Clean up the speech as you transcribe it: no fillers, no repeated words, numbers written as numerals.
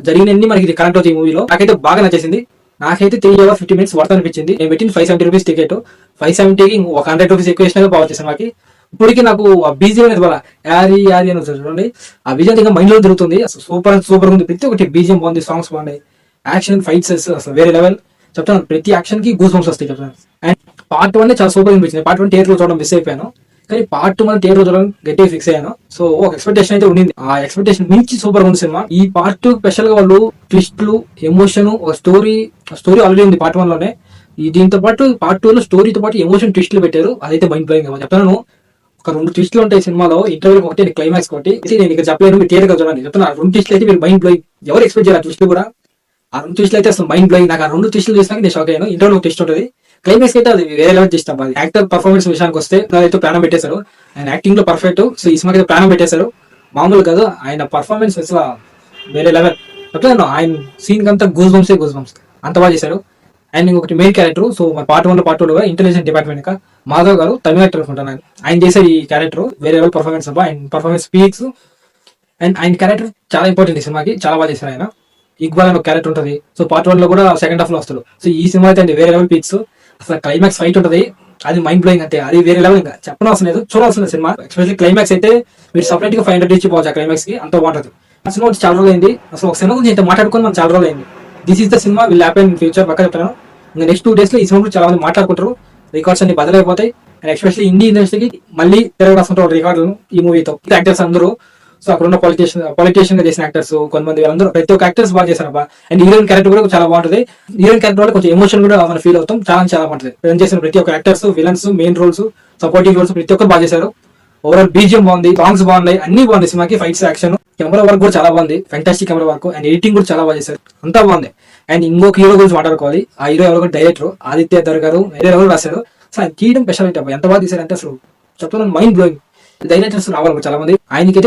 జరిగినన్ని మనకి కనెక్ట్ అవుతాయి ఈ మూవీలో. నాకైతే బాగా నచ్చేసింది. నాకైతే 3 hours 50 minutes వర్త్ అనిపించింది. నేను పెట్టింది 570 రూపీస్ టికెట్. 570కి ఒక 100 రూపీస్ ఎక్కువ వేసినా బాగా వచ్చేసాను. మాకి ఇప్పటికి నాకు ఆ బీజిఎం అనేది బాగా యారీ యారీ అని వస్తుంది చూడండి. ఆ బీజిఎం ఇంకా మైండ్ లో తిరుగుతుంది. అసలు సూపర్ ఉంది. ప్రతి ఒక్కటి బీజిఎం బాగుంది, సాంగ్స్ బాగున్నాయి, యాక్షన్ ఫైట్స్ అసలు వేరే లెవెల్. చెప్తాను ప్రతి యాక్షన్ కి గూస్ బంప్స్ వస్తాయి చెప్తాను. అండ్ పార్ట్ 1 చాలా సూపర్ అనిపించింది. పార్ట్ 1 థియేటర్ లో చూడడం మిస్ అయిపోయాను, కానీ పార్ట్ 2 థియేటర్ లో చూడడం గట్టిగా ఫిక్స్ అయ్యాను. సో ఒక ఎక్స్పెక్టేషన్ అయితే ఉండింది. ఆ ఎక్స్పెక్టేషన్ మించి సూపర్ ఉంది సినిమా. ఈ పార్ట్ 2 స్పెషల్ గా వాళ్ళు ట్విస్ట్లు, ఎమోషన్, ఒక స్టోరీ ఆల్రెడీ ఉంది పార్ట్ 1 లోనే. దీంతో పాటు పార్ట్ 2 లో స్టోరీతో పాటు ఎమోషన్ ట్విస్ట్లు పెట్టారు. అదైతే మైండ్ బ్లోయింగ్. చెప్తాను ఒక 2 ట్విస్ట్లు ఉంటాయి సినిమాలో. ఇంటర్వ్యూ ఒకటి, క్లైమాక్స్ ఒకటి. నేను ఇక్కడ చెప్పలేను, మీరు థియేటర్ గా చూడండి. చెప్తున్నా 2 ట్విస్ట్లు అయితే మీరు మైండ్ బ్లోయింగ్. ఎవరు ఎక్స్పెక్ట్ చేయాలి ట్విస్ట్ కూడా. ఆ 2 ట్విస్ట్లు అయితే అసలు మైండ్ బ్లోయింగ్. నాకు ఆ 2 ట్విస్ట్లు చూసినాక నేను షాక్ అయ్యాను. ఇంటర్వ్యూ ట్విస్ట్ ఉంటుంది, క్లైమాక్స్ అయితే అది వేరే లెవెల్ ట్విస్ట్ అవ్వాలి. యాక్టర్ పర్ఫార్మెన్స్ విషయానికి వస్తే అయితే ప్రాణం పెట్టేశారు. ఆయన యాక్టింగ్ లో పర్ఫెక్ట్. సో ఈ సినిమాకి అయితే ప్రాణం పెట్టేశారు. మామూలు కాదు ఆయన పర్ఫార్మెన్స్, అసలు వేరే లెవెల్. చెప్తాను ఆయన సీన్ అంతా గూస్ బంప్స్ అంత బాగా చేశారు. అండ్ ఇంకొకటి మెయిన్ క్యారెక్టర్. సో మన పార్ట్ 1 లో పార్ట్ 2 లో ఇంటెలిజెన్స్ డిపార్ట్మెంట్ మాధవ్ గారు, తమిళ యాక్టర్ అనుకుంటాను. ఆయన చేసే ఈ క్యారెక్టర్ వేరే లెవెల్ పర్ఫార్మెన్స్. ఆయన పర్ఫార్మెన్స్ స్పీక్స్. అండ్ ఆయన క్యారెక్టర్ చాలా ఇంపార్టెంట్ ఈ సినిమాకి. చాలా బాగా చేశారు ఆయన. ఇక్బాల్ అని ఒక క్యారెక్టర్ ఉంటుంది. సో పార్ట్ 1 లో కూడా సెకండ్ హాఫ్ లో వస్తాడు. సో ఈ సినిమా అయితే వేరే లెవెల్ పీక్స్. అసలు క్లైమాక్స్ ఫైట్ ఉంటుంది, అది మైండ్ బ్లోయింగ్. అంటే అది వేరే లెవెల్. ఇంకా చెప్పనవసరం లేదు, చూడాల్సిన సినిమా. ఎస్పెషల్లీ క్లైమాక్స్ అయితే మీరు సపరేట్ గా 500 ఇచ్చి పోవచ్చు. ఆ క్లైమాక్స్ కి అంత బాగుంటుంది. ఆ సినిమా వచ్చి చాలా రోజులు అయింది. అసలు ఒక సినిమా గురించి ఇంత మాట్లాడుకొని మనం చాలా రోజులు అయింది. This is the cinema will happen in future. పక్క చెప్తాను. ఇంకా నెక్స్ట్ 2 days లో ఈ సినిమా గురించి చాలా మంది మాట్లాడుకుంటారు. రికార్డ్స్ అన్ని బదలైపోతాయి. అండ్ ఎస్పెషల్లీ ఇండియన్ ఇండస్ట్రీకి మళ్ళీ తిరగరాసుకుంటారు రికార్డులను ఈ మూవీతో. యాక్టర్స్ అందరూ, సో అక్కడ ఉన్న పొలిటీషియన్ గా చేసిన యాక్టర్స్ కొంతమంది, వాళ్ళందరూ ప్రతి ఒక్క యాక్టర్స్ బాగా చేశారు. అండ్ హీరోయిన్ క్యారెక్టర్ కూడా చాలా బాగుంటుంది. హీరోయిన్ క్యారెక్టర్ వల్ల కొంచెం ఎమోషన్ కూడా మనం ఫీల్ అవుతాం. చాలా బాగుంటుంది. ప్రజెంట్ చేసిన ప్రతి ఒక్క actors, villains, main roles, supporting roles ప్రతి ఒక్కరు బాగా చేశారు. ఓవరాల్ బీజిఎం బాగుంది, సాంగ్స్ బాగున్నాయి, అన్ని బాగుంది సినిమాకి. ఫైట్స్, యాక్షన్, కెమెరా వర్క్ కూడా చాలా బాగుంది. Fantastic camera work. And editing కూడా చాలా బాగా చేశారు. అంతా బాగుంది. అండ్ ఇంకొక హీరో గురించి మాట్లాడుకోవాలి. ఆ హీరో ఎవరు, డైరెక్టర్ ఆదిత్య ధర్ గారు. వేరే ఎవరు రాశారు. సో ఆయన తీయడం స్పెషాలిటీ. ఎంత బాగా తీశారంటే అసలు చెప్తున్నాను మైండ్ బ్లోయింగ్. డైరెక్టర్స్ రావాలి చాలా మంది. ఆయనకైతే